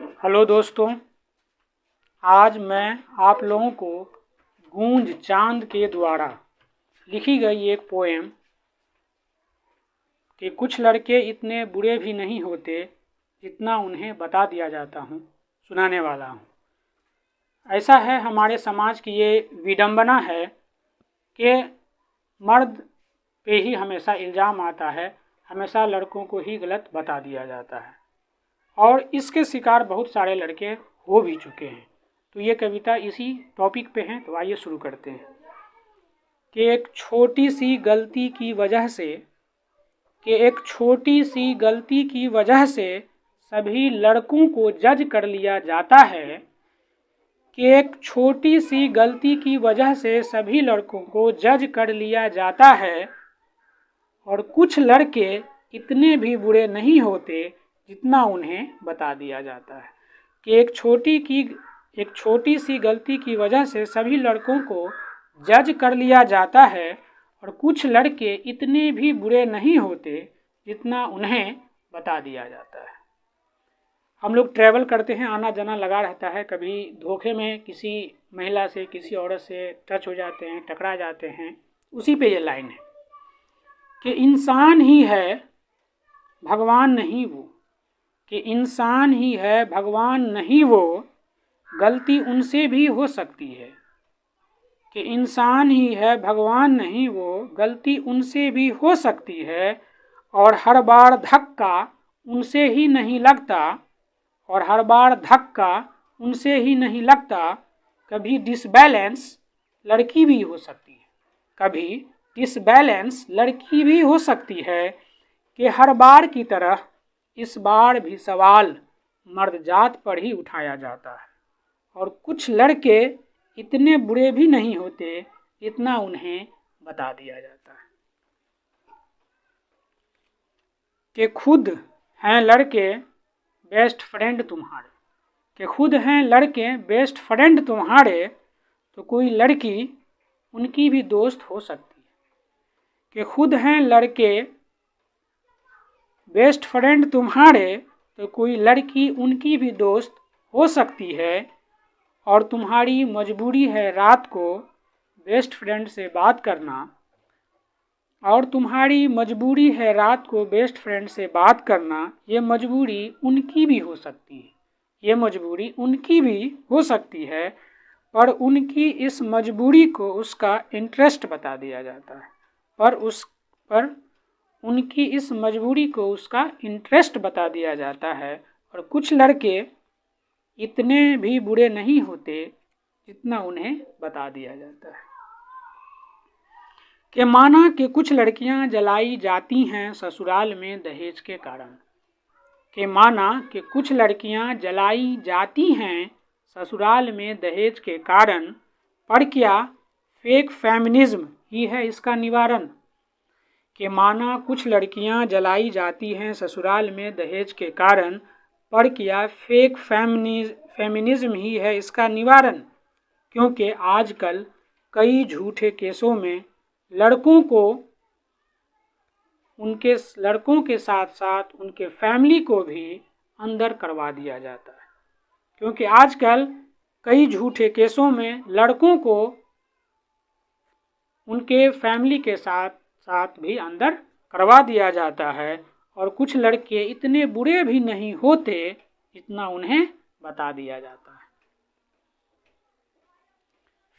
Hello दोस्तों, आज मैं आप लोगों को गूंज चांद के द्वारा लिखी गई एक पोएम कि कुछ लड़के इतने बुरे भी नहीं होते जितना उन्हें बता दिया जाता हूँ सुनाने वाला हूँ। ऐसा है, हमारे समाज की ये विडंबना है कि मर्द पे ही हमेशा इल्ज़ाम आता है, हमेशा लड़कों को ही गलत बता दिया जाता है और इसके शिकार बहुत सारे लड़के हो भी चुके हैं। तो ये कविता इसी टॉपिक पे है, तो आइए शुरू करते हैं कि एक छोटी सी गलती की वजह से सभी लड़कों को जज कर लिया जाता है कि एक छोटी सी गलती की वजह से सभी लड़कों को जज कर लिया जाता है और कुछ लड़के इतने भी बुरे नहीं होते जितना उन्हें बता दिया जाता है कि एक छोटी सी गलती की वजह से सभी लड़कों को जज कर लिया जाता है और कुछ लड़के इतने भी बुरे नहीं होते जितना उन्हें बता दिया जाता है। हम लोग ट्रैवल करते हैं, आना जाना लगा रहता है, कभी धोखे में किसी महिला से, किसी औरत से टच हो जाते हैं, टकरा जाते हैं। उसी पे ये लाइन है कि इंसान ही है भगवान नहीं वो, कि इंसान ही है भगवान नहीं वो, गलती उनसे भी हो सकती है। कि इंसान ही है भगवान नहीं वो, गलती उनसे भी हो सकती है और हर बार धक्का उनसे ही नहीं लगता, कभी डिसबैलेंस लड़की भी हो सकती है कि हर बार की तरह इस बार भी सवाल मर्द जात पर ही उठाया जाता है और कुछ लड़के इतने बुरे भी नहीं होते जितना उन्हें बता दिया जाता है। कि खुद हैं लड़के बेस्ट फ्रेंड तुम्हारे, तो कोई लड़की उनकी भी दोस्त हो सकती है। कि खुद हैं लड़के बेस्ट फ्रेंड तुम्हारे, तो कोई लड़की उनकी भी दोस्त हो सकती है और तुम्हारी मजबूरी है रात को बेस्ट फ्रेंड से बात करना, ये मजबूरी उनकी भी हो सकती है, पर उनकी इस मजबूरी को उसका इंटरेस्ट बता दिया जाता है और कुछ लड़के इतने भी बुरे नहीं होते जितना उन्हें बता दिया जाता है। कि माना कि कुछ लड़कियां जलाई जाती हैं ससुराल में दहेज के कारण, पर क्या फेक फेमिनिज्म ही है इसका निवारण। कि माना कुछ लड़कियां जलाई जाती हैं ससुराल में दहेज के कारण, पर क्या फेक फेमिनिज्म ही है इसका निवारण। क्योंकि आजकल कई झूठे केसों में लड़कों के साथ साथ उनके फैमिली को भी अंदर करवा दिया जाता है। क्योंकि आजकल कई झूठे केसों में लड़कों को उनके फैमिली के साथ भी अंदर करवा दिया जाता है और कुछ लड़के इतने बुरे भी नहीं होते जितना उन्हें बता दिया जाता है।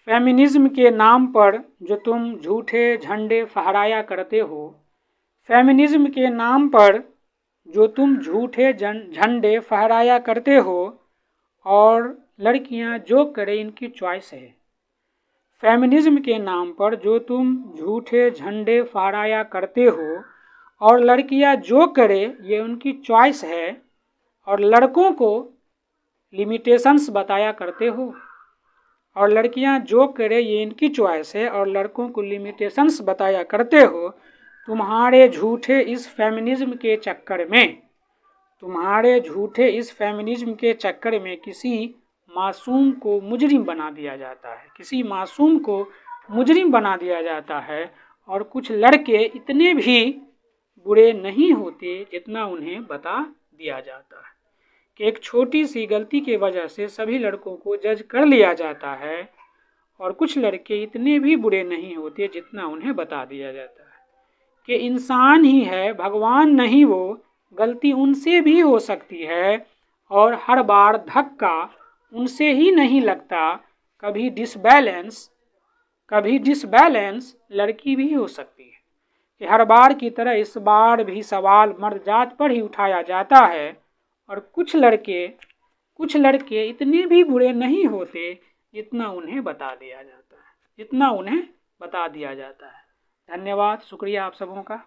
फेमिनिज्म के नाम पर जो तुम झूठे झंडे फहराया करते हो और लड़कियां जो करे इनकी चॉइस है। फेमिनिज्म के नाम पर जो तुम झूठे झंडे फहराया करते हो और लड़कियां जो करे ये उनकी चॉइस है और लड़कों को लिमिटेशंस बताया करते हो और लड़कियां जो करे ये इनकी चॉइस है और लड़कों को लिमिटेशंस बताया करते हो। तुम्हारे झूठे इस फेमिनिज्म के चक्कर में किसी मासूम को मुजरिम बना दिया जाता है और कुछ लड़के इतने भी बुरे नहीं होते जितना उन्हें बता दिया जाता है। कि एक छोटी सी गलती की वजह से सभी लड़कों को जज कर लिया जाता है और कुछ लड़के इतने भी बुरे नहीं होते जितना उन्हें बता दिया जाता है कि इंसान ही है, भगवान नहीं, वो गलती उनसे भी हो सकती है और हर बार धक्का उनसे ही नहीं लगता, कभी डिसबैलेंस लड़की भी हो सकती है कि हर बार की तरह इस बार भी सवाल मर्द जात पर ही उठाया जाता है और कुछ लड़के इतने भी बुरे नहीं होते जितना उन्हें बता दिया जाता है। धन्यवाद, शुक्रिया आप सबों का।